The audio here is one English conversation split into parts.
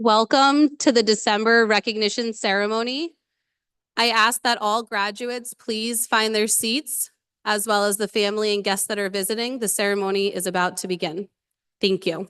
Welcome to the December recognition ceremony. I ask that all graduates please find their seats, as well as the family and guests that are visiting. The ceremony is about to begin. Thank you.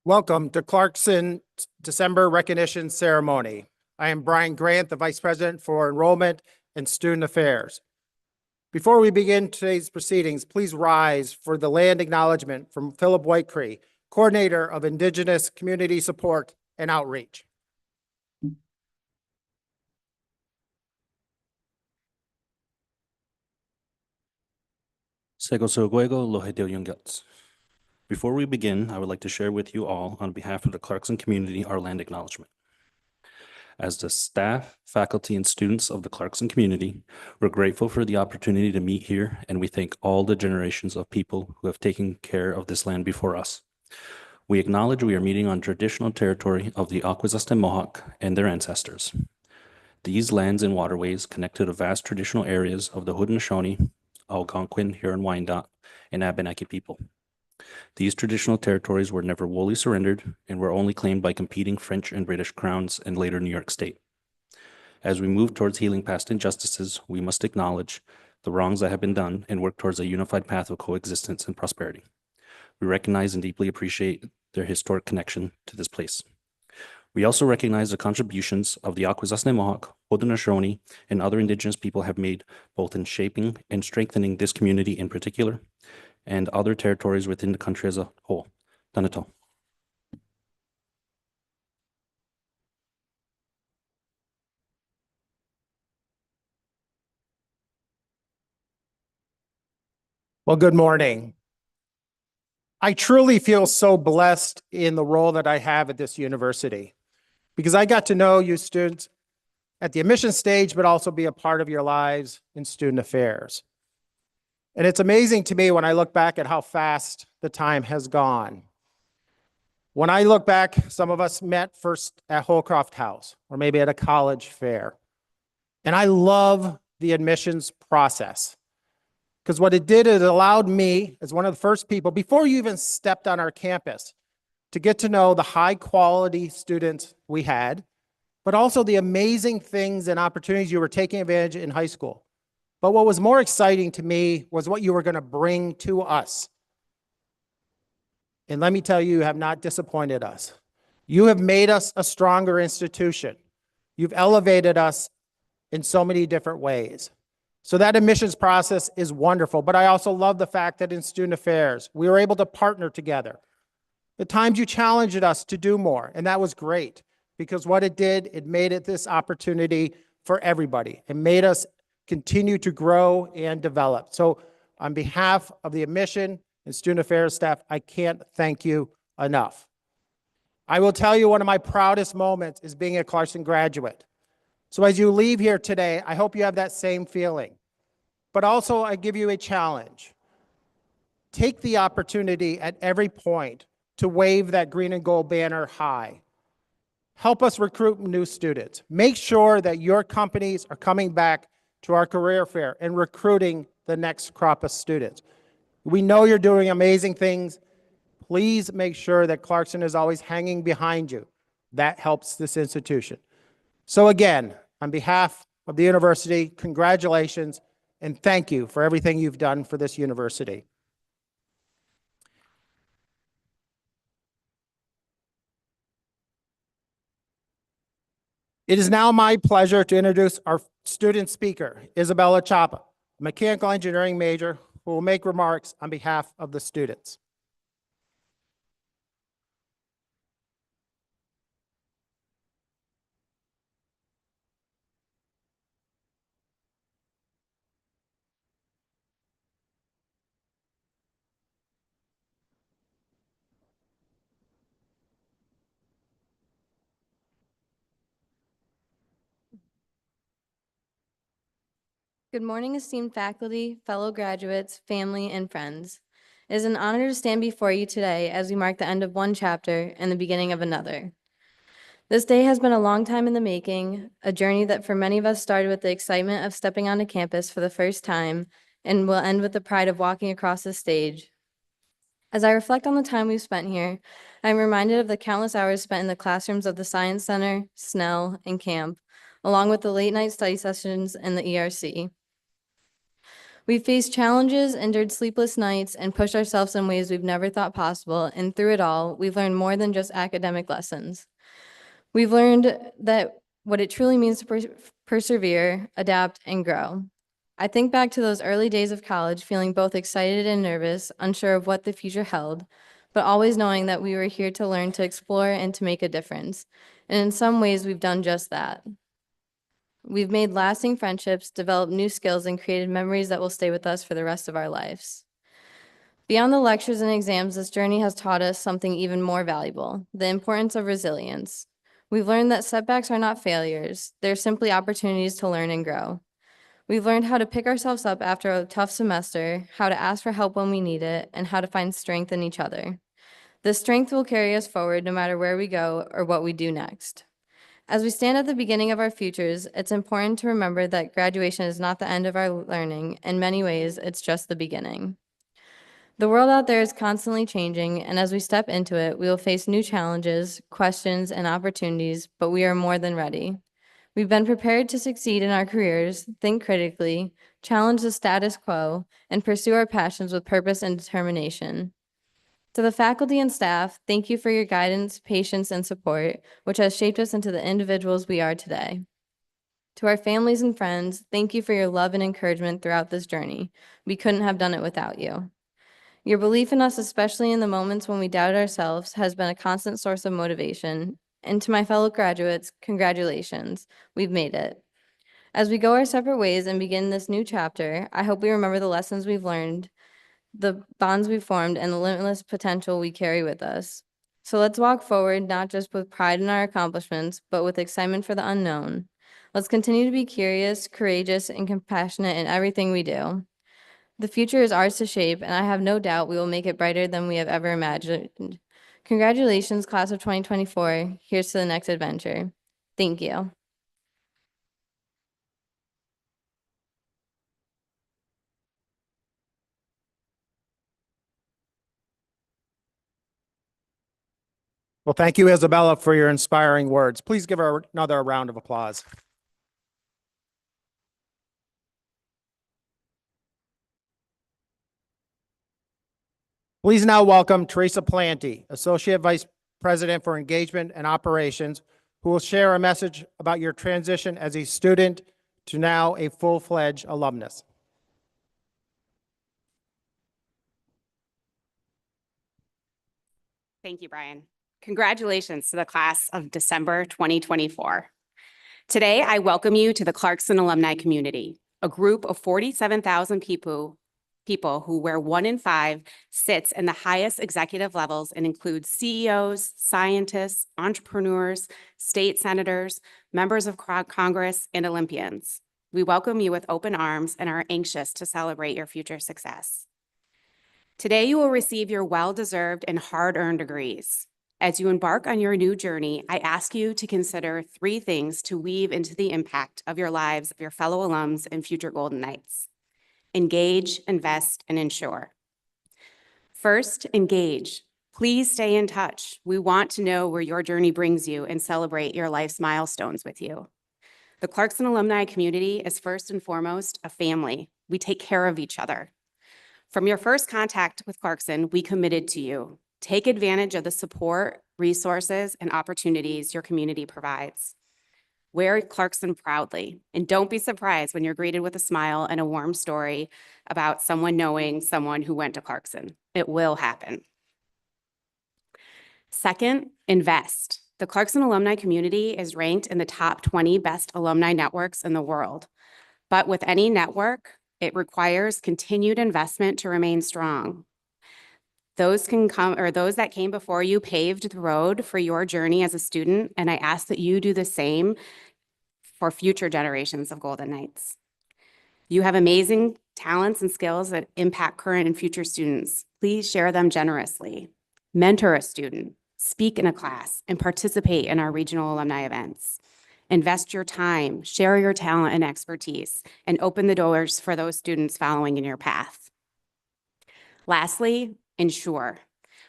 Welcome to Clarkson December Recognition Ceremony. I am Brian Grant, the Vice President for Enrollment and Student Affairs. Before we begin today's proceedings, please rise for the land acknowledgement from Philip Whitecree, Coordinator of Indigenous Community Support and Outreach. Before we begin, I would like to share with you all, on behalf of the Clarkson community, our land acknowledgement. As the staff, faculty, and students of the Clarkson community, we're grateful for the opportunity to meet here, and we thank all the generations of people who have taken care of this land before us. We acknowledge we are meeting on traditional territory of the Akwesasne Mohawk and their ancestors. These lands and waterways connect to the vast traditional areas of the Haudenosaunee, Algonquin, Huron-Wyandot, and Abenaki people. These traditional territories were never wholly surrendered and were only claimed by competing French and British crowns and later New York State. As we move towards healing past injustices, we must acknowledge the wrongs that have been done and work towards a unified path of coexistence and prosperity. We recognize and deeply appreciate their historic connection to this place. We also recognize the contributions of the Akwesasne Mohawk, Haudenosaunee, and other Indigenous people have made both in shaping and strengthening this community in particular, and other territories within the country as a whole. Tanato. Well, good morning. I truly feel so blessed in the role that I have at this university because I got to know you students at the admission stage, but also be a part of your lives in student affairs. And it's amazing to me when I look back at how fast the time has gone. When I look back, some of us met first at Holcroft House or maybe at a college fair. And I love the admissions process because what it did is it allowed me as one of the first people, before you even stepped on our campus, to get to know the high quality students we had, but also the amazing things and opportunities you were taking advantage in high school. But what was more exciting to me was what you were going to bring to us. And let me tell you, you have not disappointed us. You have made us a stronger institution. You've elevated us in so many different ways. So that admissions process is wonderful, but I also love the fact that in student affairs, we were able to partner together. At times you challenged us to do more, and that was great because what it did, it made it this opportunity for everybody. It made us continue to grow and develop. So on behalf of the admission and student affairs staff, I can't thank you enough. I will tell you one of my proudest moments is being a Clarkson graduate. So as you leave here today, I hope you have that same feeling. But also I give you a challenge. Take the opportunity at every point to wave that green and gold banner high. Help us recruit new students. Make sure that your companies are coming back to our career fair and recruiting the next crop of students. We know you're doing amazing things. Please make sure that Clarkson is always hanging behind you. That helps this institution. So again, on behalf of the university, congratulations and thank you for everything you've done for this university. It is now my pleasure to introduce our student speaker, Isabella Chapa, a mechanical engineering major, who will make remarks on behalf of the students. Good morning, esteemed faculty, fellow graduates, family, and friends. It is an honor to stand before you today as we mark the end of one chapter and the beginning of another. This day has been a long time in the making, a journey that for many of us started with the excitement of stepping onto campus for the first time and will end with the pride of walking across the stage. As I reflect on the time we've spent here, I am reminded of the countless hours spent in the classrooms of the Science Center, Snell, and camp, along with the late-night study sessions and the ERC. We've faced challenges, endured sleepless nights, and pushed ourselves in ways we've never thought possible, and through it all, we've learned more than just academic lessons. We've learned that what it truly means to persevere, adapt, and grow. I think back to those early days of college, feeling both excited and nervous, unsure of what the future held, but always knowing that we were here to learn, to explore, and to make a difference. And in some ways, we've done just that. We've made lasting friendships, developed new skills, and created memories that will stay with us for the rest of our lives. Beyond the lectures and exams, this journey has taught us something even more valuable, the importance of resilience. We've learned that setbacks are not failures. They're simply opportunities to learn and grow. We've learned how to pick ourselves up after a tough semester, how to ask for help when we need it, and how to find strength in each other. This strength will carry us forward no matter where we go or what we do next. As we stand at the beginning of our futures, it's important to remember that graduation is not the end of our learning. In many ways, it's just the beginning. The world out there is constantly changing, and as we step into it, we will face new challenges, questions, and opportunities, but we are more than ready. We've been prepared to succeed in our careers, think critically, challenge the status quo, and pursue our passions with purpose and determination. To the faculty and staff, thank you for your guidance, patience, and support, which has shaped us into the individuals we are today. To our families and friends, thank you for your love and encouragement throughout this journey. We couldn't have done it without you. Your belief in us, especially in the moments when we doubted ourselves, has been a constant source of motivation. And to my fellow graduates, congratulations, we've made it. As we go our separate ways and begin this new chapter, I hope we remember the lessons we've learned, the bonds we've formed, and the limitless potential we carry with us. So let's walk forward, not just with pride in our accomplishments, but with excitement for the unknown. Let's continue to be curious, courageous, and compassionate in everything we do. The future is ours to shape, and I have no doubt we will make it brighter than we have ever imagined. Congratulations, class of 2024. Here's to the next adventure. Thank you. Well, thank you, Isabella, for your inspiring words. Please give her another round of applause. Please now welcome Teresa Planty, Associate Vice President for Engagement and Operations, who will share a message about your transition as a student to now a full-fledged alumnus. Thank you, Brian. Congratulations to the class of December 2024. Today, I welcome you to the Clarkson alumni community, a group of 47,000 people where 1 in 5 sits in the highest executive levels and includes CEOs, scientists, entrepreneurs, state senators, members of Congress, and Olympians. We welcome you with open arms and are anxious to celebrate your future success. Today, you will receive your well-deserved and hard-earned degrees. As you embark on your new journey, I ask you to consider 3 things to weave into the impact of your lives of your fellow alums and future Golden Knights. Engage, invest, and ensure. First, engage. Please stay in touch. We want to know where your journey brings you and celebrate your life's milestones with you. The Clarkson alumni community is first and foremost a family. We take care of each other. From your first contact with Clarkson, we committed to you. Take advantage of the support, resources, and opportunities your community provides. Wear Clarkson proudly, and don't be surprised when you're greeted with a smile and a warm story about someone knowing someone who went to Clarkson. It will happen. Second, invest. The Clarkson alumni community is ranked in the top 20 best alumni networks in the world. But with any network, it requires continued investment to remain strong. Those that came before you paved the road for your journey as a student, and I ask that you do the same for future generations of Golden Knights. You have amazing talents and skills that impact current and future students. Please share them generously. Mentor a student, speak in a class, and participate in our regional alumni events. Invest your time, share your talent and expertise, and open the doors for those students following in your path. Lastly, ensure.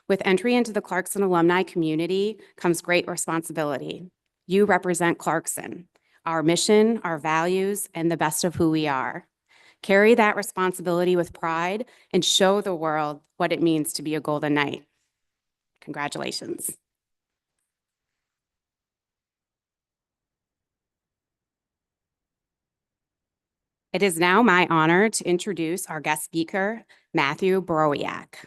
With entry into the Clarkson alumni community comes great responsibility. You represent Clarkson, our mission, our values, and the best of who we are. Carry that responsibility with pride and show the world what it means to be a Golden Knight. Congratulations. It is now my honor to introduce our guest speaker, Matthew Borowiak.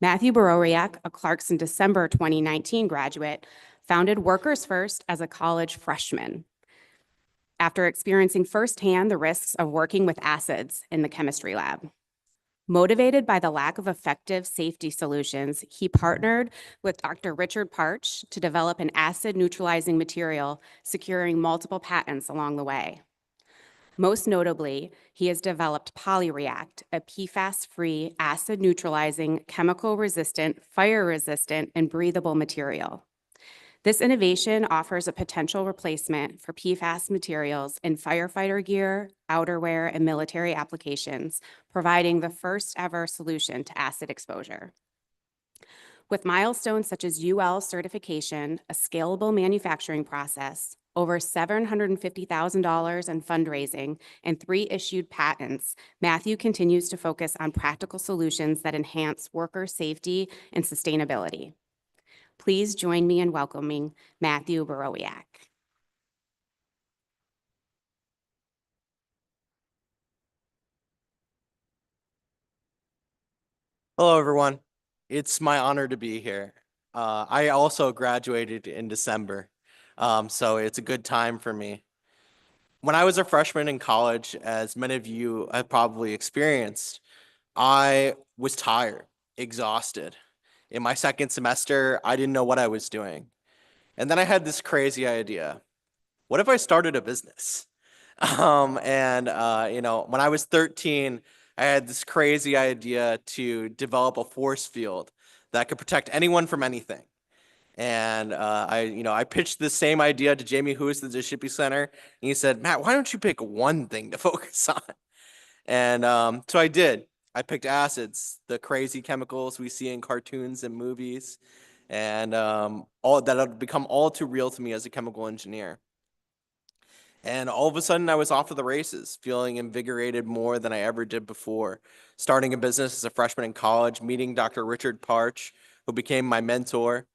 Matthew Borowiak, a Clarkson December 2019 graduate, founded Workers First as a college freshman after experiencing firsthand the risks of working with acids in the chemistry lab. Motivated by the lack of effective safety solutions, he partnered with Dr. Richard Parch to develop an acid neutralizing material, securing multiple patents along the way. Most notably, he has developed PolyReact, a PFAS-free, acid-neutralizing, chemical-resistant, fire-resistant, and breathable material. This innovation offers a potential replacement for PFAS materials in firefighter gear, outerwear, and military applications, providing the first-ever solution to acid exposure. With milestones such as UL certification, a scalable manufacturing process, over $750,000 in fundraising, and 3 issued patents, Matthew continues to focus on practical solutions that enhance worker safety and sustainability. Please join me in welcoming Matthew Borowiak. Hello, everyone. It's my honor to be here. I also graduated in December, so it's a good time for me. When I was a freshman in college, as many of you have probably experienced, I was tired, exhausted. In my second semester, I didn't know what I was doing. And then I had this crazy idea. What if I started a business? When I was 13, I had this crazy idea to develop a force field that could protect anyone from anything. And I pitched the same idea to Jamie Hoos at the Shippey Center, and he said, "Matt, why don't you pick one thing to focus on?" And so I did. I picked acids, the crazy chemicals we see in cartoons and movies, and all that have become all too real to me as a chemical engineer. And all of a sudden, I was off to the races, feeling invigorated more than I ever did before. Starting a business as a freshman in college, meeting Dr. Richard Parch, who became my mentor.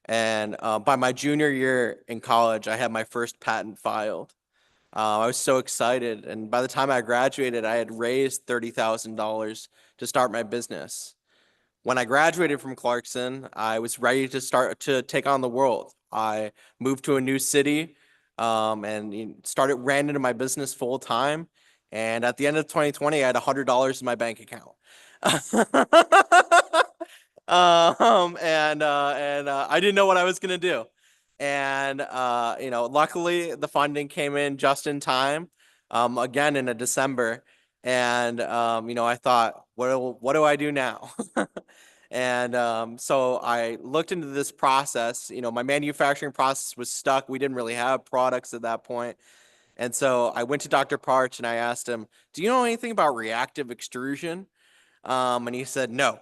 And by my junior year in college, I had my first patent filed. I was so excited. And by the time I graduated, I had raised $30,000 to start my business. When I graduated from Clarkson, I was ready to start to take on the world. I moved to a new city. Ran into my business full time. And at the end of 2020, I had $100 in my bank account. I didn't know what I was going to do. And, luckily the funding came in just in time, again in December. And, I thought, what do I do now? And so I looked into this process. My manufacturing process was stuck. We didn't really have products at that point. And so I went to Dr. Parch and I asked him, "Do you know anything about reactive extrusion?" And he said, "No."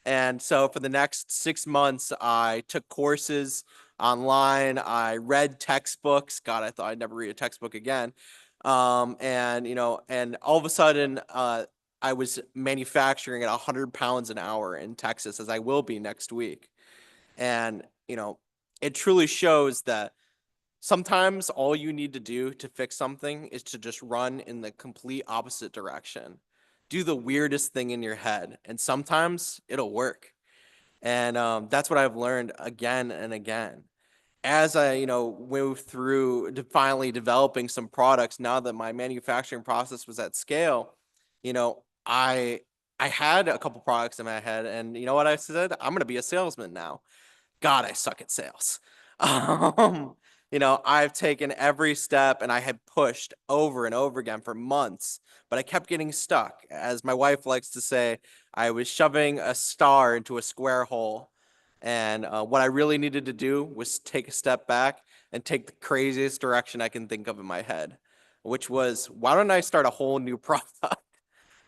And so for the next 6 months, I took courses online. I read textbooks. God, I thought I'd never read a textbook again. And all of a sudden, I was manufacturing at 100 pounds an hour in Texas, as I will be next week. And, it truly shows that Sometimes all you need to do to fix something is to just run in the complete opposite direction. Do the weirdest thing in your head, and sometimes it'll work. And that's what I've learned again and again. As I, move through to finally developing some products, now that my manufacturing process was at scale, I had a couple products in my head, and you know what I said? I'm gonna be a salesman now. God, I suck at sales. Um, I've taken every step and I had pushed over and over again for months, but I kept getting stuck. As my wife likes to say, I was shoving a star into a square hole. And what I really needed to do was take a step back and take the craziest direction I can think of in my head, which was, why don't I start a whole new product?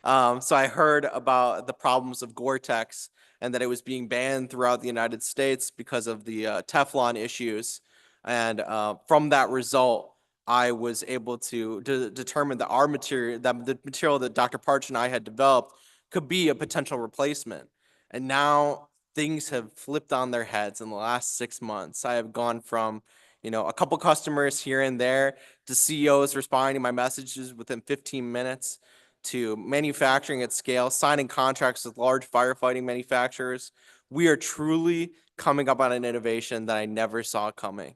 So I heard about the problems of Gore-Tex and that it was being banned throughout the United States because of the Teflon issues. And from that result, I was able to determine that our material, that the material that Dr. Parch and I had developed could be a potential replacement. And now things have flipped on their heads in the last 6 months. I have gone from, a couple customers here and there to CEOs responding to my messages within 15 minutes to manufacturing at scale, signing contracts with large firefighting manufacturers. We are truly coming up on an innovation that I never saw coming.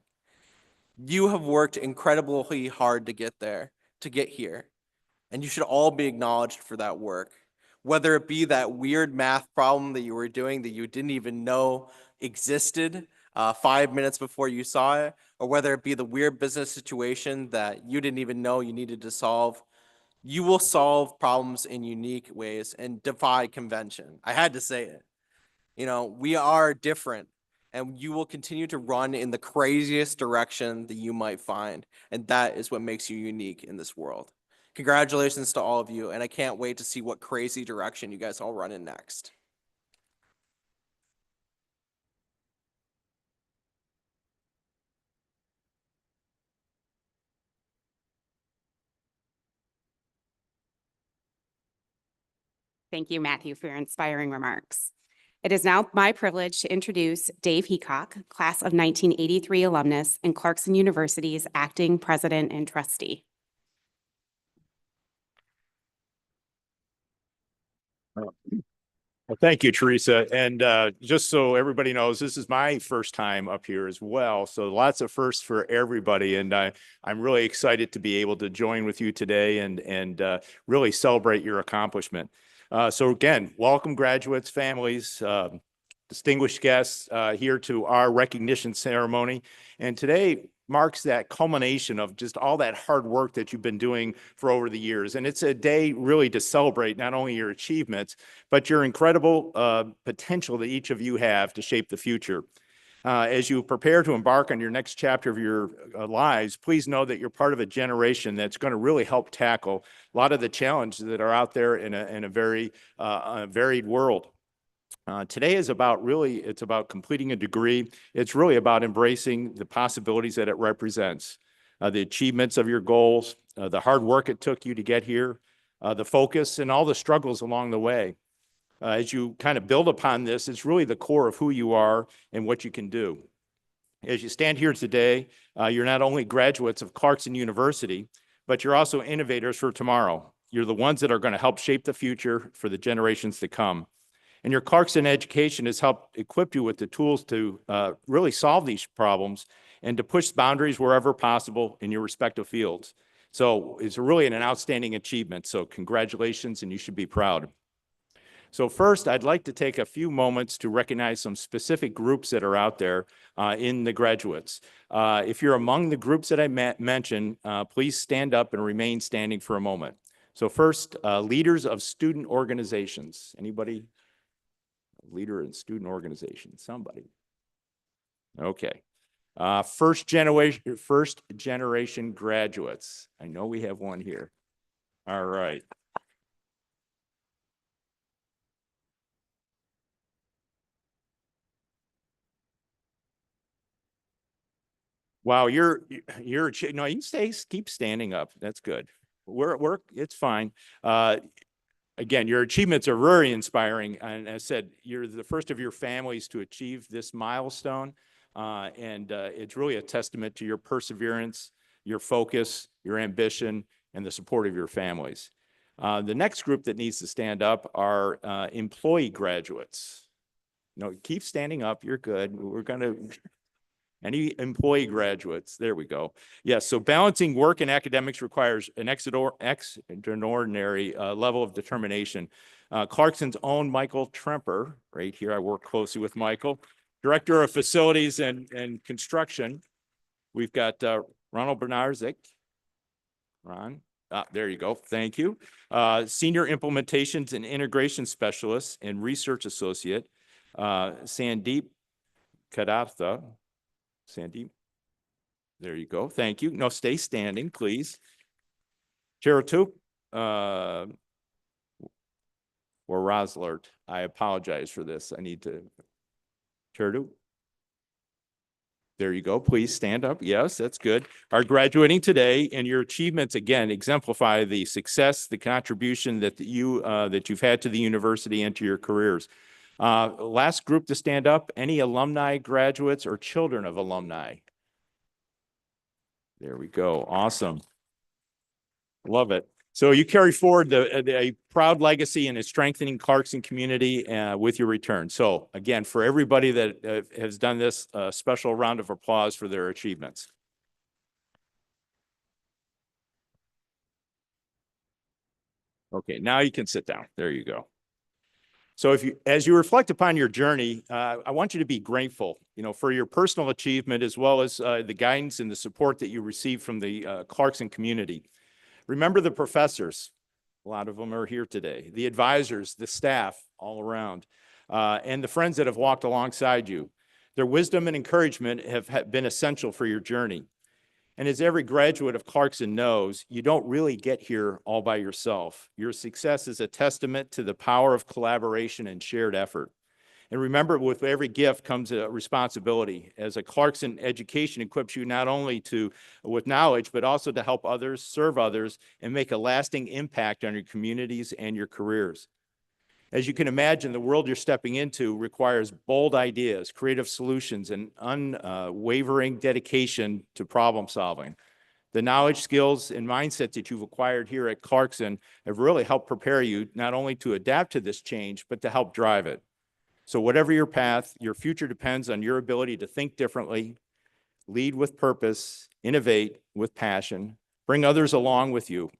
You have worked incredibly hard to get there, to get here, and you should all be acknowledged for that work. Whether it be that weird math problem that you were doing that you didn't even know existed 5 minutes before you saw it, or whether it be the weird business situation that you didn't even know you needed to solve, you will solve problems in unique ways and defy convention. I had to say it. We are different, and you will continue to run in the craziest direction that you might find. And that is what makes you unique in this world. Congratulations to all of you, and I can't wait to see what crazy direction you guys all run in next. Thank you, Matthew, for your inspiring remarks. It is now my privilege to introduce Dave Heacock, class of 1983 alumnus and Clarkson University's acting president and trustee. Well, thank you, Teresa. And just so everybody knows, this is my first time up here as well. So lots of firsts for everybody. And I'm really excited to be able to join with you today and really celebrate your accomplishment. So again, welcome graduates, families, distinguished guests here to our recognition ceremony. And today marks that culmination of just all that hard work that you've been doing for over the years. And it's a day really to celebrate not only your achievements, but your incredible potential that each of you have to shape the future. As you prepare to embark on your next chapter of your lives, please know that you're part of a generation that's going to really help tackle a lot of the challenges that are out there in a very varied world. Today is it's about completing a degree. It's really about embracing the possibilities that it represents, the achievements of your goals, the hard work it took you to get here, the focus and all the struggles along the way. As you kind of build upon this, it's really the core of who you are and what you can do. As you stand here today, you're not only graduates of Clarkson University, but you're also innovators for tomorrow. You're the ones that are going to help shape the future for the generations to come. And your Clarkson education has helped equip you with the tools to really solve these problems and to push boundaries wherever possible in your respective fields. So it's really an outstanding achievement. So congratulations, and you should be proud. So first, I'd like to take a few moments to recognize some specific groups that are out there in the graduates. If you're among the groups that I mentioned, please stand up and remain standing for a moment. So first, leaders of student organizations. Anybody? Leader in student organization, somebody. Okay. First generation graduates. I know we have one here. All right. Wow, no, you can keep standing up. That's good. It's fine. Again, your achievements are very inspiring. And as I said, you're the first of your families to achieve this milestone. And it's really a testament to your perseverance, your focus, your ambition, and the support of your families. The next group that needs to stand up are employee graduates. No, keep standing up. You're good. We're going to, any employee graduates. There we go. Yes, so balancing work and academics requires an extraordinary level of determination. Clarkson's own Michael Tremper, right here, I work closely with Michael, Director of Facilities and Construction. We've got Ronald Bernarzik. Ron, there you go. Thank you. Senior Implementations and Integration Specialist and Research Associate, Sandeep Kadatha. Sandeep, there you go. Thank you. No, stay standing, please. Charatup or Roslert. I apologize for this. I need to. Charatup. There you go. Please stand up. Yes, that's good. Are graduating today, and your achievements again exemplify the success, the contribution that you've had to the university and to your careers. Last group to stand up, any alumni, graduates, or children of alumni. There we go. Awesome. Love it. So you carry forward a proud legacy in a strengthening Clarkson community with your return. So again, for everybody that has done this, a special round of applause for their achievements. Okay, now you can sit down. There you go. So as you reflect upon your journey, I want you to be grateful, for your personal achievement as well as the guidance and the support that you receive from the Clarkson community. Remember the professors, a lot of them are here today, the advisors, the staff all around, and the friends that have walked alongside you. Their wisdom and encouragement have been essential for your journey. And as every graduate of Clarkson knows, you don't really get here all by yourself. Your success is a testament to the power of collaboration and shared effort. And remember, with every gift comes a responsibility. As a Clarkson education equips you not only with knowledge, but also to help others, serve others, and make a lasting impact on your communities and your careers. As you can imagine, the world you're stepping into requires bold ideas, creative solutions, and unwavering dedication to problem solving. The knowledge, skills, and mindset that you've acquired here at Clarkson have really helped prepare you not only to adapt to this change, but to help drive it. So whatever your path, your future depends on your ability to think differently, lead with purpose, innovate with passion, bring others along with you.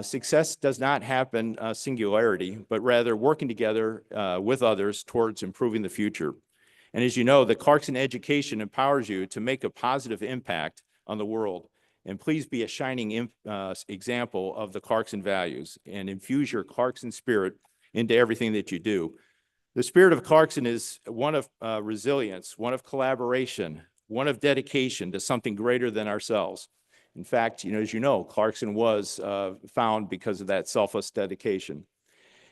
Success does not happen singularity, but rather working together with others towards improving the future. And as you know, the Clarkson education empowers you to make a positive impact on the world. And please be a shining example of the Clarkson values and infuse your Clarkson spirit into everything that you do. The spirit of Clarkson is one of resilience, one of collaboration, one of dedication to something greater than ourselves. In fact, as you know, Clarkson was found because of that selfless dedication.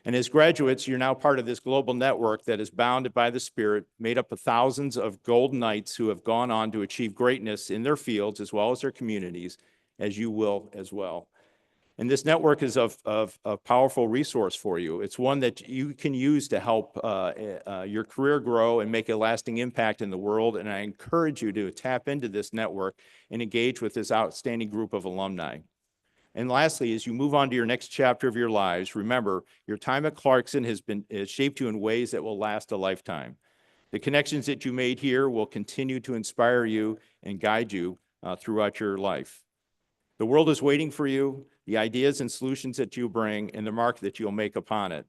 And as graduates, you're now part of this global network that is bounded by the Spirit, made up of thousands of Golden Knights who have gone on to achieve greatness in their fields as well as their communities, as you will as well. And this network is of a powerful resource for you. It's one that you can use to help your career grow and make a lasting impact in the world. And I encourage you to tap into this network and engage with this outstanding group of alumni. And lastly, as you move on to your next chapter of your lives, remember, your time at Clarkson has shaped you in ways that will last a lifetime. The connections that you made here will continue to inspire you and guide you throughout your life. The world is waiting for you, the ideas and solutions that you bring, and the mark that you'll make upon it.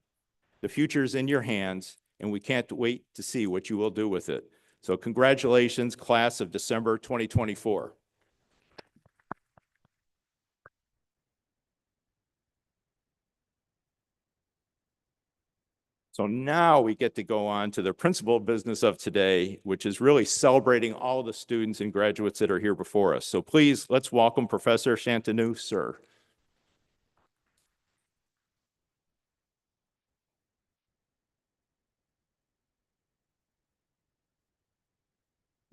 The future is in your hands, and we can't wait to see what you will do with it. So congratulations, class of December 2024. So now we get to go on to the principal business of today, which is really celebrating all the students and graduates that are here before us. So please, let's welcome Professor Shantanu, sir.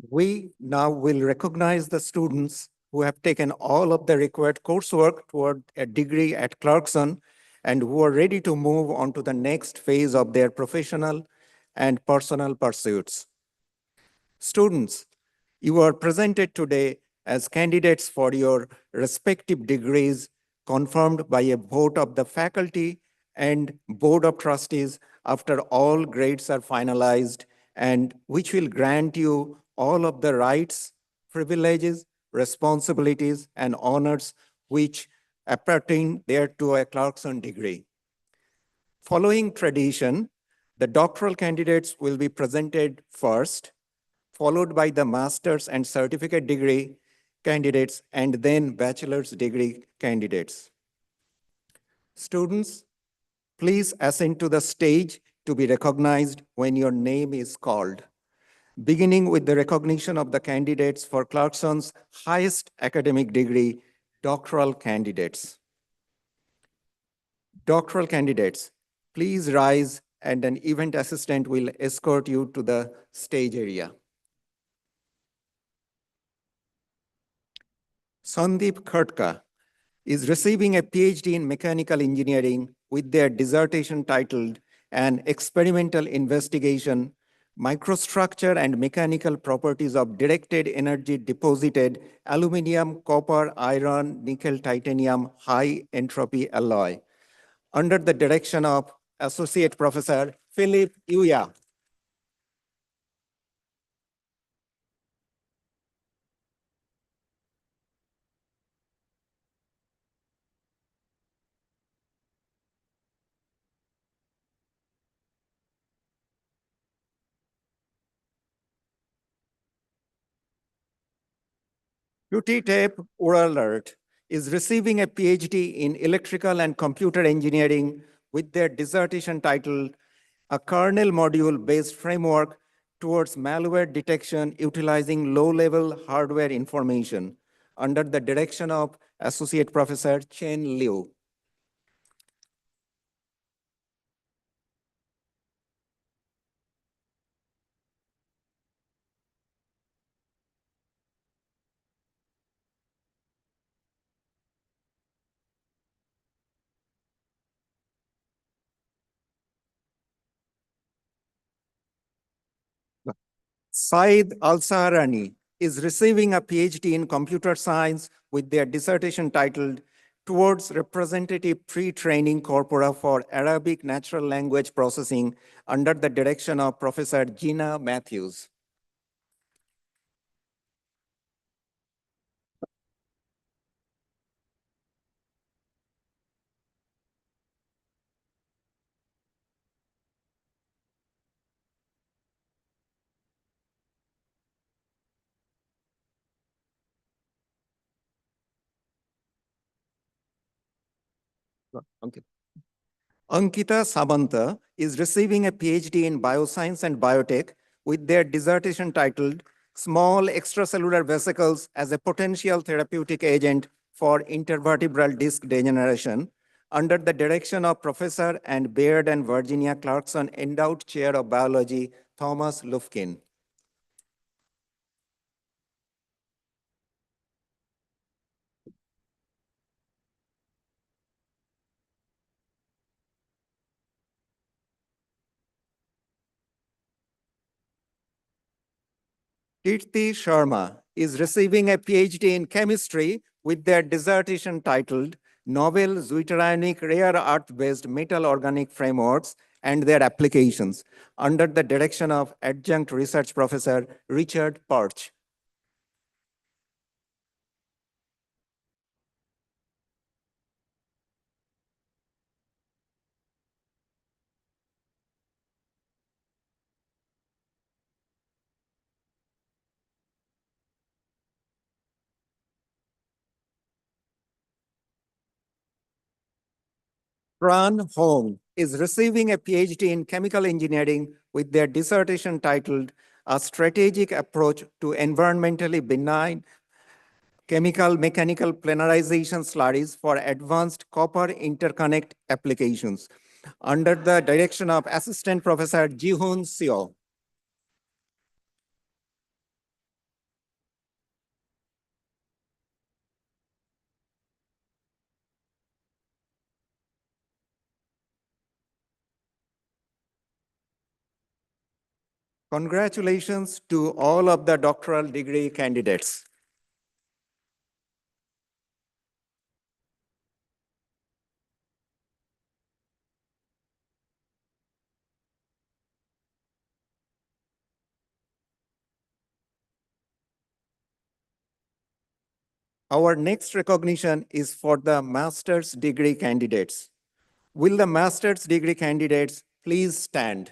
We now will recognize the students who have taken all of the required coursework toward a degree at Clarkson and who are ready to move on to the next phase of their professional and personal pursuits. Students, You are presented today as candidates for your respective degrees confirmed by a vote of the faculty and Board of Trustees after all grades are finalized, and which will grant you all of the rights, privileges, responsibilities, and honors which appertain thereto a Clarkson degree. Following tradition, the doctoral candidates will be presented first, followed by the master's and certificate degree candidates, and then bachelor's degree candidates. Students, please ascend to the stage to be recognized when your name is called, beginning with the recognition of the candidates for Clarkson's highest academic degree, doctoral candidates. Doctoral candidates, please rise and an event assistant will escort you to the stage area. Sandeep Khatka is receiving a PhD in mechanical engineering with their dissertation titled An Experimental Investigation, Microstructure and Mechanical Properties of Directed Energy Deposited Aluminum, Copper, Iron, Nickel, Titanium, High Entropy Alloy, under the direction of Associate Professor Philip Uya. Tuti Tape Uralert is receiving a PhD in electrical and computer engineering with their dissertation titled A Kernel Module-Based Framework Towards Malware Detection Utilizing Low-Level Hardware Information, under the direction of Associate Professor Chen Liu. Saeed Al-Saharani is receiving a PhD in computer science with their dissertation titled Towards Representative Pre-Training Corpora for Arabic Natural Language Processing, under the direction of Professor Gina Matthews. Ankita Sabanta is receiving a PhD in Bioscience and Biotech with their dissertation titled Small Extracellular Vesicles as a Potential Therapeutic Agent for Intervertebral Disc Degeneration, under the direction of Professor and Baird and Virginia Clarkson Endowed Chair of Biology, Thomas Lufkin. Kirti Sharma is receiving a PhD in chemistry with their dissertation titled Novel Zwitterionic Rare Earth-Based Metal Organic Frameworks and Their Applications, under the direction of Adjunct Research Professor Richard Perch. Fran Hong is receiving a PhD in chemical engineering with their dissertation titled A Strategic Approach to Environmentally Benign Chemical Mechanical Planarization Slurries for Advanced Copper Interconnect Applications, under the direction of Assistant Professor Ji-Hoon Seo. Congratulations to all of the doctoral degree candidates. Our next recognition is for the master's degree candidates. Will the master's degree candidates please stand?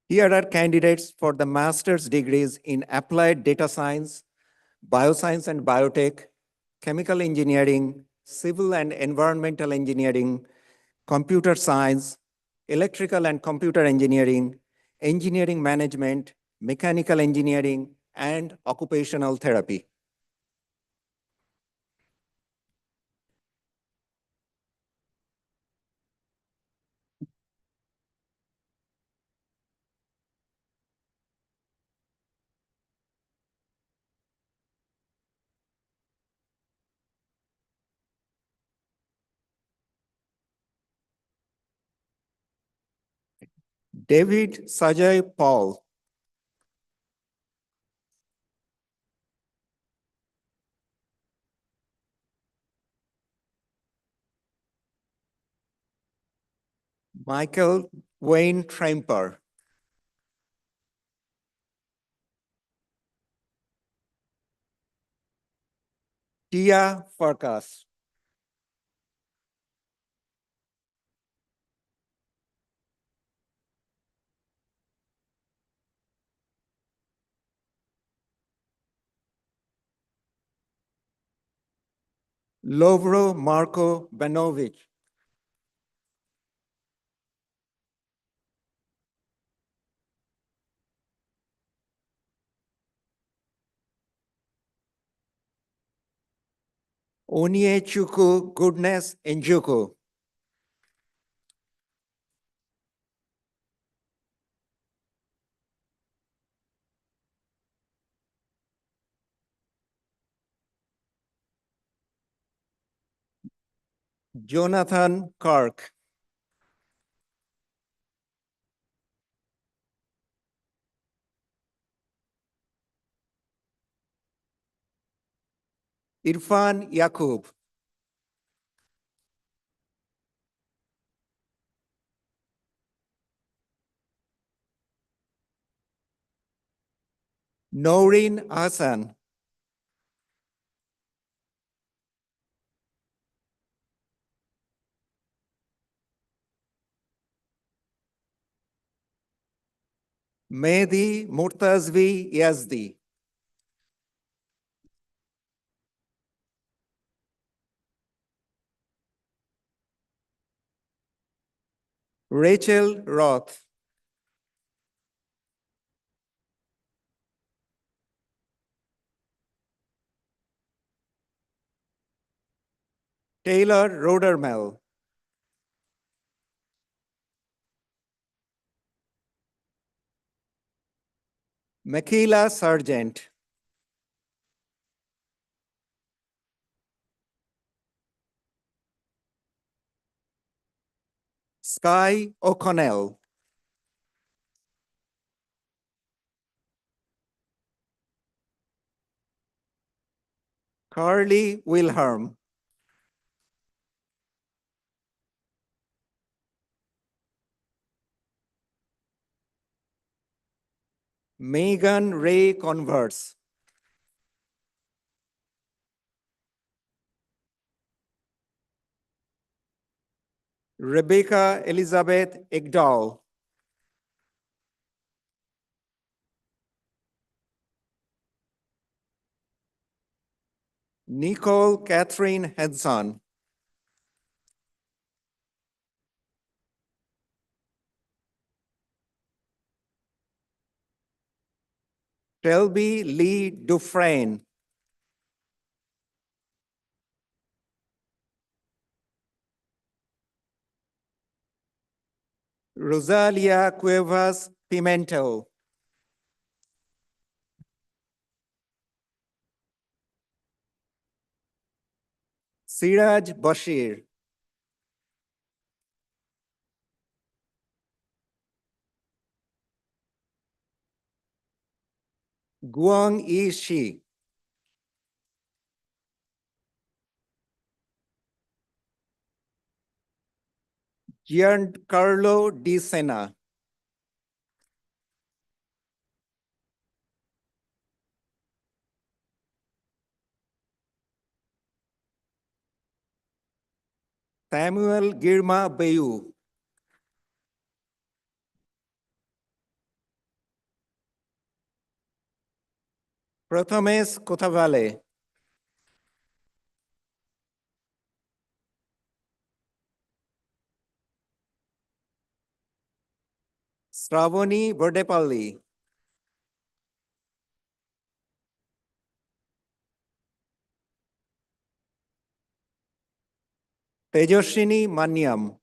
Here are candidates for the master's degrees in applied data science, bioscience and biotech, chemical engineering, civil and environmental engineering, computer science, electrical and computer engineering, engineering management, mechanical engineering, and occupational therapy. David Sajay Paul. Michael Wayne Tramper. Tia Farkas. Lovro Marko Banovic. Onyechukwu Goodness Njuku. Jonathan Kirk. Irfan Yakub. Noreen Hassan. Mehdi Murtazvi Yazdi. Rachel Roth. Taylor Rodermel. Makila Sargent. Sky O'Connell. Carly Wilhelm. Megan Ray Converse. Rebecca Elizabeth Egdahl. Nicole Catherine Henson. Shelby Lee Dufresne. Rosalia Cuevas Pimentel. Siraj Bashir, Guang Yi Shi, Giancarlo Di Sena, Samuel Girma Bayu, Prathamesh Kothavale, Sravani Bordepalli, Tejoshini Manyam,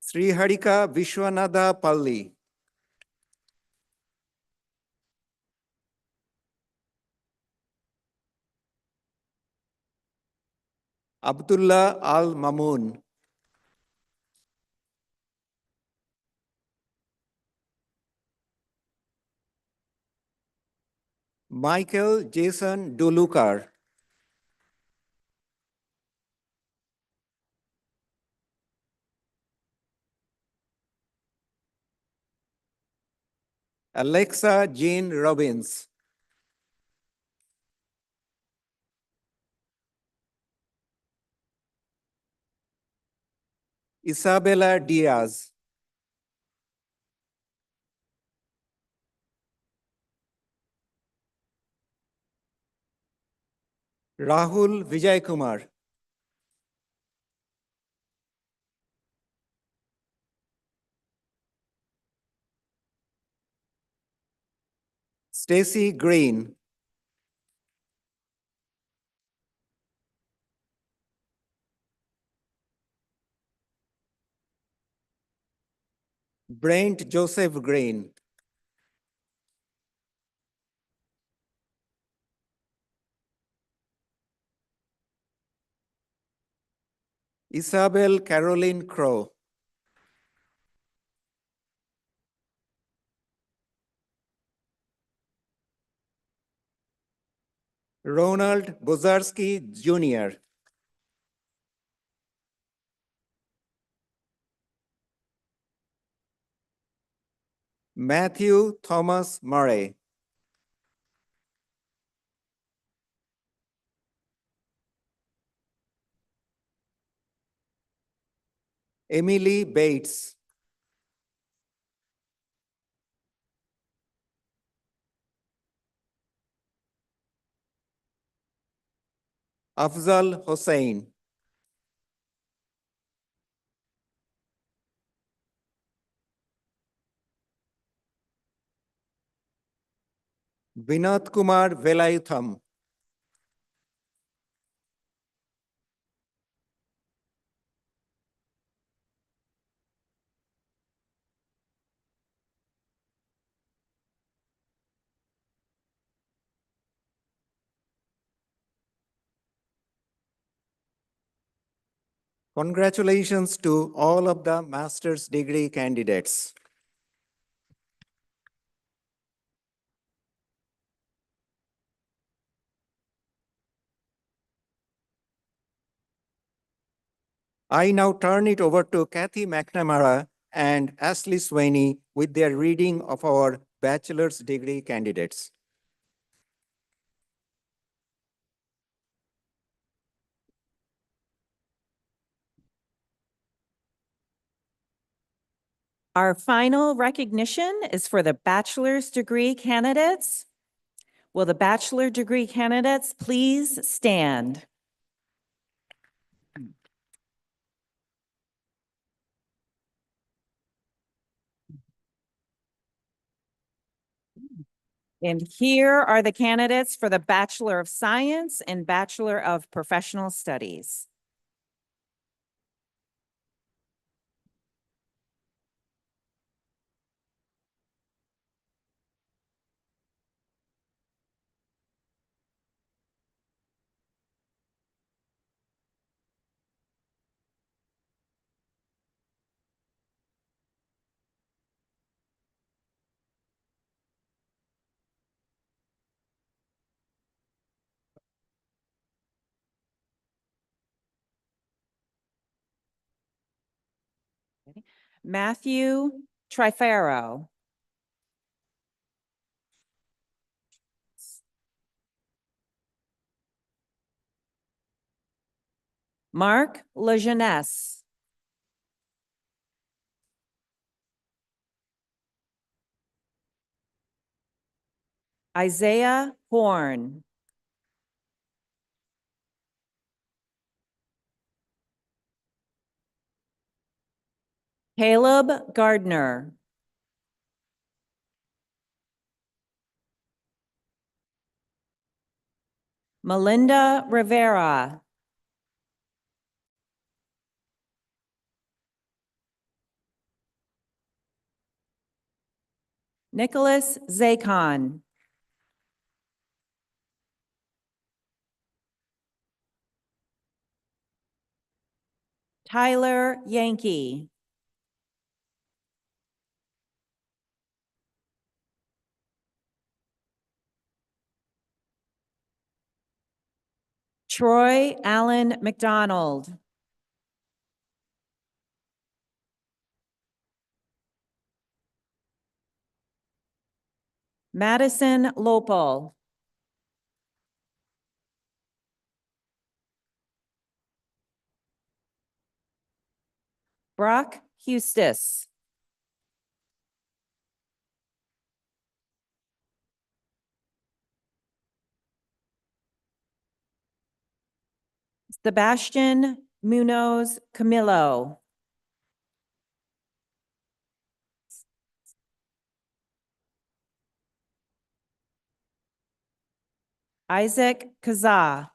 Sriharika Vishwanatha Palli, Abdullah Al Mamun, Michael Jason Dulukar, Alexa Jean Robbins, Isabella Diaz, Rahul Vijaykumar, Stacy Green, Brent Joseph Green, Isabel Caroline Crow, Ronald Bozarski Jr., Matthew Thomas Murray, Emily Bates, Afzal Hossain, Vinod Kumar Velayutham, Congratulations to all of the master's degree candidates. I now turn it over to Kathy McNamara and Ashley Swaney with their reading of our bachelor's degree candidates. Our final recognition is for the bachelor's degree candidates. Will the bachelor degree candidates please stand? And here are the candidates for the Bachelor of Science and Bachelor of Professional Studies. Matthew Trifero. Mark Lejeunesse. Isaiah Horn. Caleb Gardner. Melinda Rivera. Nicholas Zakon. Tyler Yankee. Troy Allen McDonald. Madison Lopel. Brock Hustis. Sebastian Munoz Camilo. Isaac Kazaa.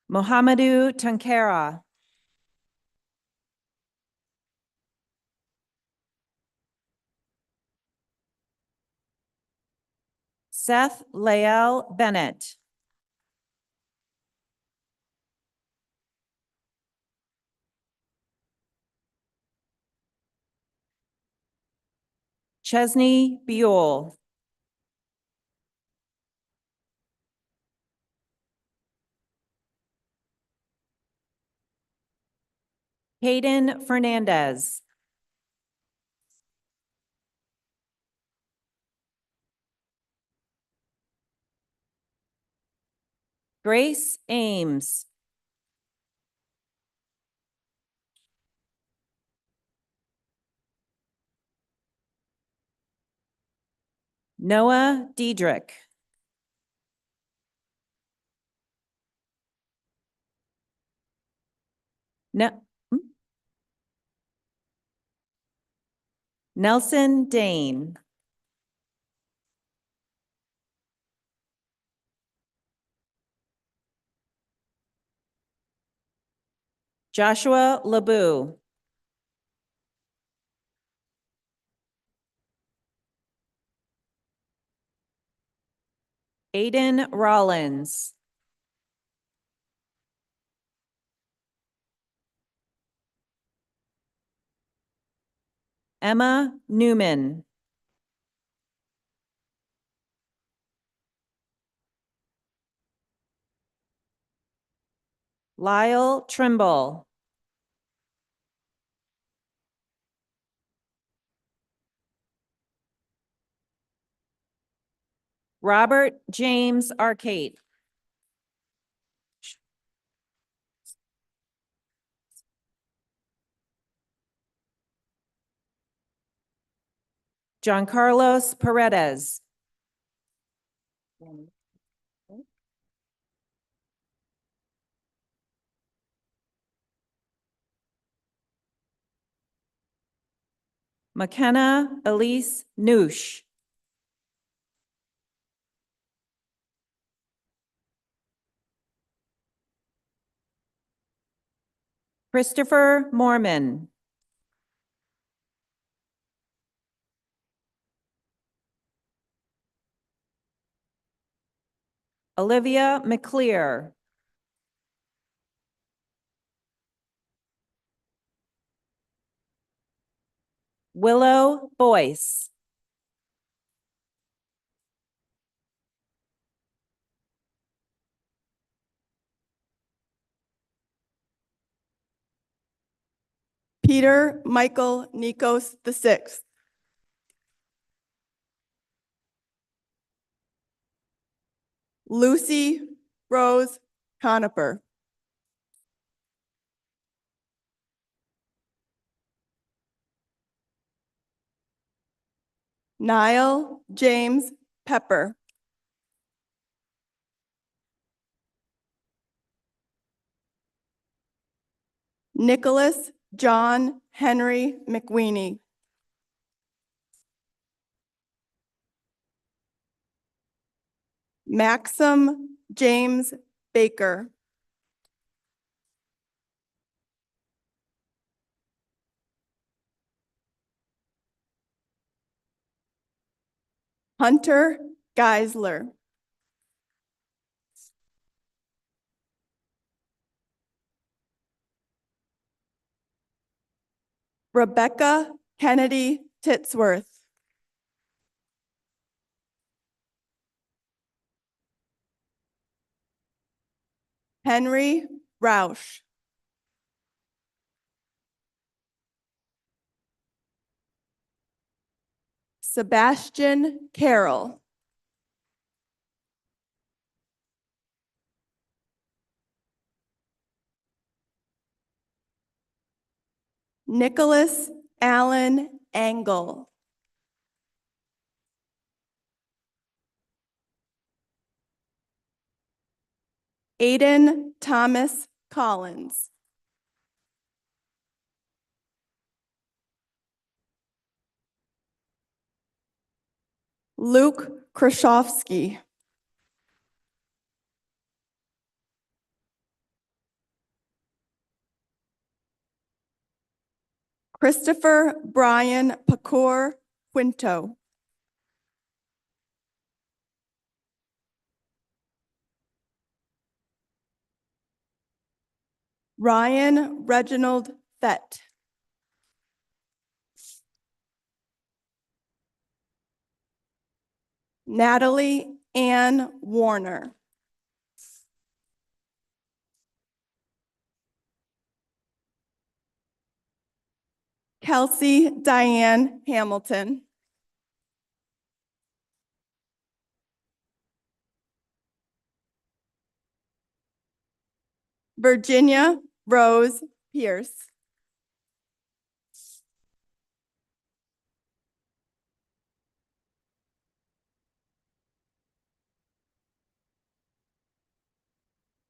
Mohamedou Tankera. Seth Lael Bennett. Chesney Buell. Hayden Fernandez. Grace Ames. Noah Diedrich. Nelson Dane. Joshua Lebu. Aiden Rollins. Emma Newman. Lyle Trimble. Robert James Arcade. John Carlos Paredes. McKenna Elise Noosh. Christopher Mormon. Olivia McClear. Willow Boyce. Peter Michael Nikos VI. Lucy Rose Coniper. Niall James Pepper. Nicholas John Henry McWeeny. Maxim James Baker. Hunter Geisler. Rebecca Kennedy Titsworth. Henry Roush. Sebastian Carroll. Nicholas Allen Engel. Aiden Thomas Collins. Luke Krashowski. Christopher Brian Pacour Quinto. Ryan Reginald Fett. Natalie Ann Warner. Kelsey Diane Hamilton. Virginia Rose Pierce.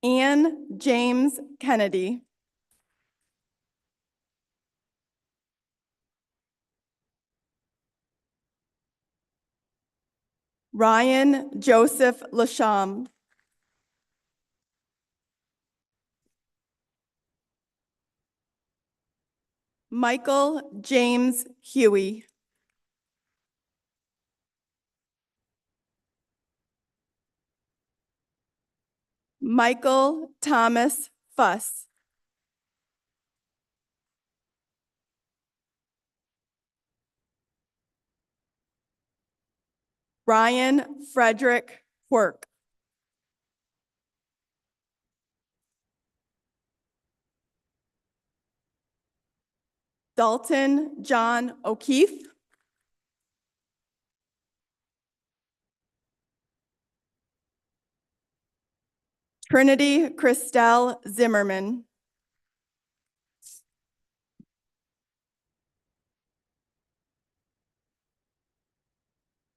Ann James Kennedy. Ryan Joseph Lasham. Michael James Huey. Michael Thomas Fuss. Ryan Frederick Quirk. Dalton John O'Keefe. Trinity Christelle Zimmerman.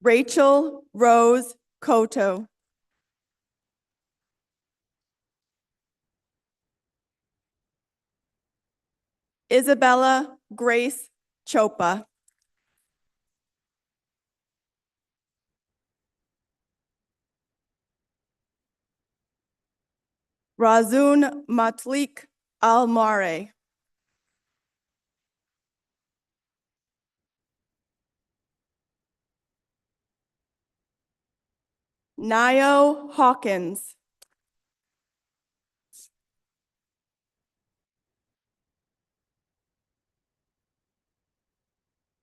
Rachel Rose Koto. Isabella Grace Chopa. Razun Matlik Almare. Nio Hawkins.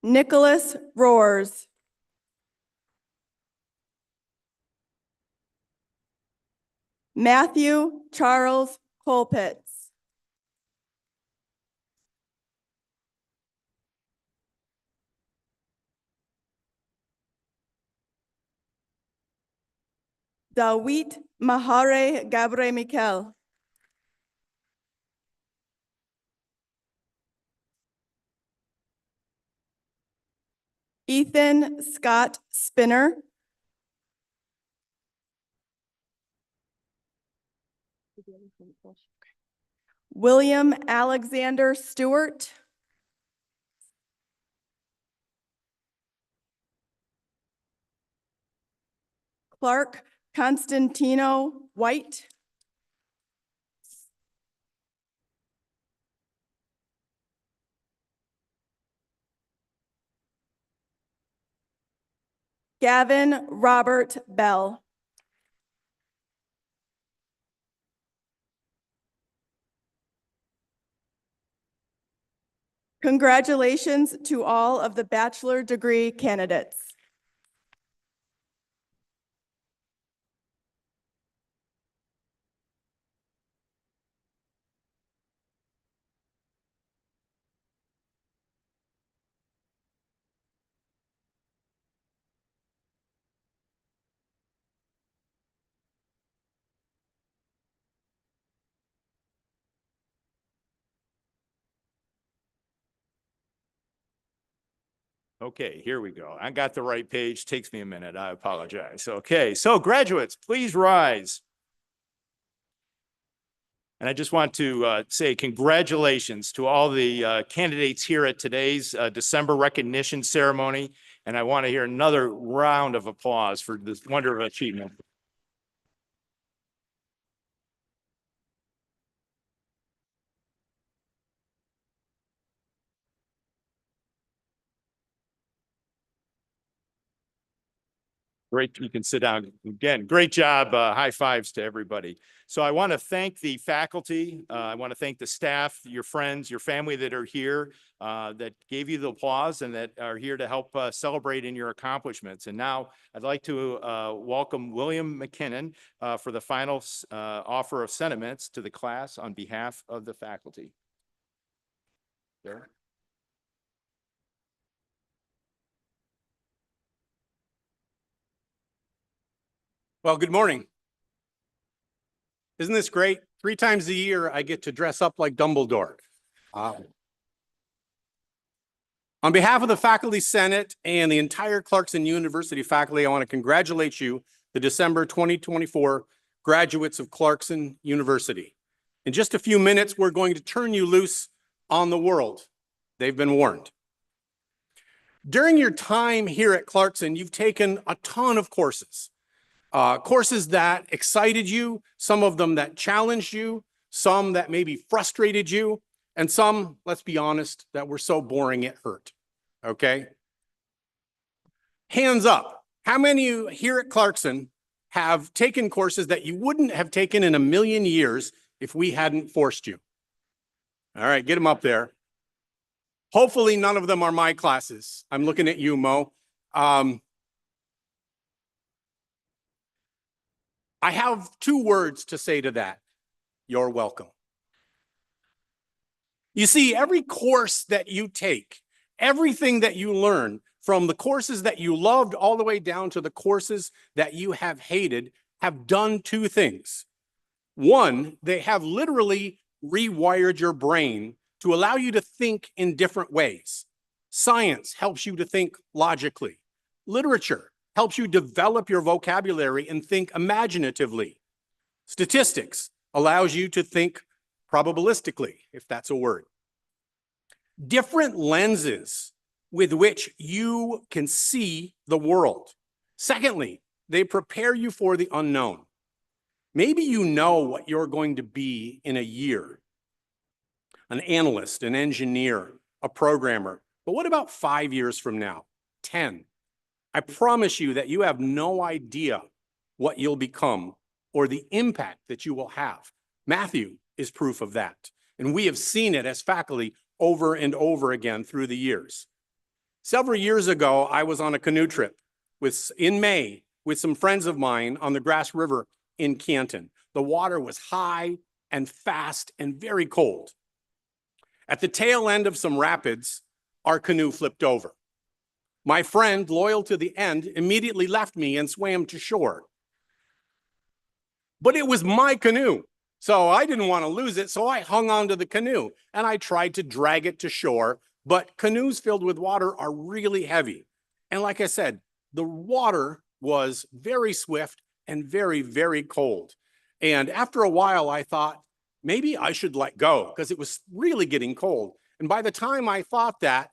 Nicholas Roars. Matthew Charles Colpitts. Dawit Mahare Gabre Mikel. Ethan Scott Spinner. William Alexander Stewart. Clark Constantino White. Gavin Robert Bell. Congratulations to all of the bachelor degree candidates. Okay, here we go. I got the right page. Takes me a minute. I apologize. Okay, so graduates, please rise. And I just want to say congratulations to all the candidates here at today's December recognition ceremony. And I want to hear another round of applause for this wonderful achievement. Great, you can sit down again. Great job. High fives to everybody. So I want to thank the faculty. I want to thank the staff, your friends, your family that are here, that gave you the applause and that are here to help celebrate in your accomplishments. And now I'd like to welcome William McKinnon for the final offer of sentiments to the class on behalf of the faculty. There. Well, good morning. Isn't this great? 3 times a year, I get to dress up like Dumbledore. On behalf of the Faculty Senate and the entire Clarkson University faculty, I want to congratulate you, the December 2024 graduates of Clarkson University. In just a few minutes, we're going to turn you loose on the world. They've been warned. During your time here at Clarkson, you've taken a ton of courses. Courses that excited you, some of them that challenged you, some that maybe frustrated you, and some, let's be honest, that were so boring it hurt, okay? Hands up, how many of you here at Clarkson have taken courses that you wouldn't have taken in a million years if we hadn't forced you? All right, get them up there. Hopefully none of them are my classes. I'm looking at you, Mo. I have 2 words to say to that. You're welcome. You see, every course that you take, everything that you learn, from the courses that you loved all the way down to the courses that you have hated, have done 2 things. One, they have literally rewired your brain to allow you to think in different ways. Science helps you to think logically. Literature helps you develop your vocabulary and think imaginatively. Statistics allows you to think probabilistically, if that's a word. Different lenses with which you can see the world. Secondly, they prepare you for the unknown. Maybe you know what you're going to be in a year. An analyst, an engineer, a programmer. But what about 5 years from now? 10? I promise you that you have no idea what you'll become or the impact that you will have. Matthew is proof of that. And we have seen it as faculty over and over again through the years. Several years ago, I was on a canoe trip in May with some friends of mine on the Grass River in Canton. The water was high and fast and very cold. At the tail end of some rapids, our canoe flipped over. My friend, loyal to the end, immediately left me and swam to shore. but it was my canoe. So I didn't want to lose it. So I hung onto the canoe and I tried to drag it to shore. But canoes filled with water are really heavy. And like I said, the water was very swift and very, very cold. And after a while, I thought, maybe I should let go because it was really getting cold. And by the time I thought that,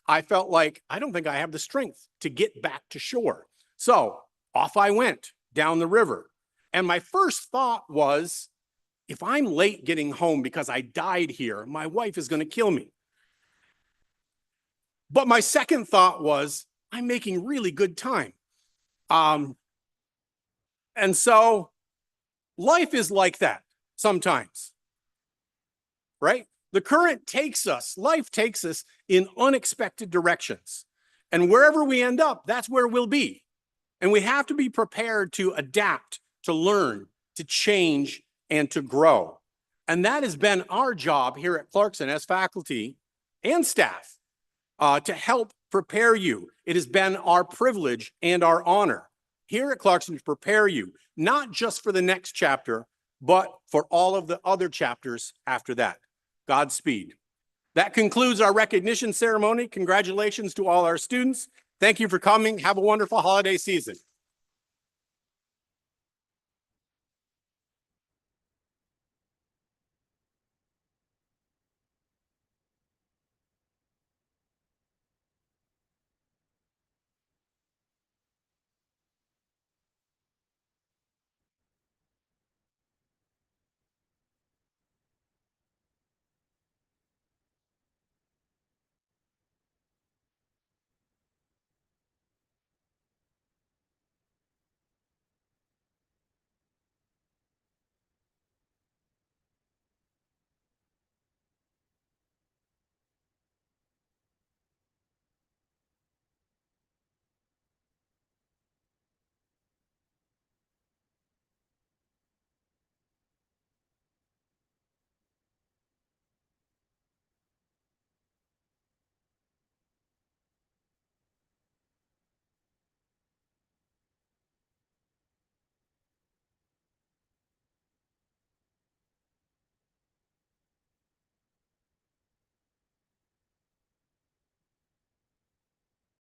I felt like, I don't think I have the strength to get back to shore. So off I went down the river. And my first thought was, if I'm late getting home because I died here, my wife is going to kill me. But my second thought was, I'm making really good time. And so life is like that sometimes, right? The current takes us, life takes us in unexpected directions. And wherever we end up, that's where we'll be. And we have to be prepared to adapt, to learn, to change, and to grow. And that has been our job here at Clarkson as faculty and staff to help prepare you. It has been our privilege and our honor here at Clarkson to prepare you, not just for the next chapter, but for all of the other chapters after that. Godspeed. That concludes our recognition ceremony. Congratulations to all our students. Thank you for coming. Have a wonderful holiday season.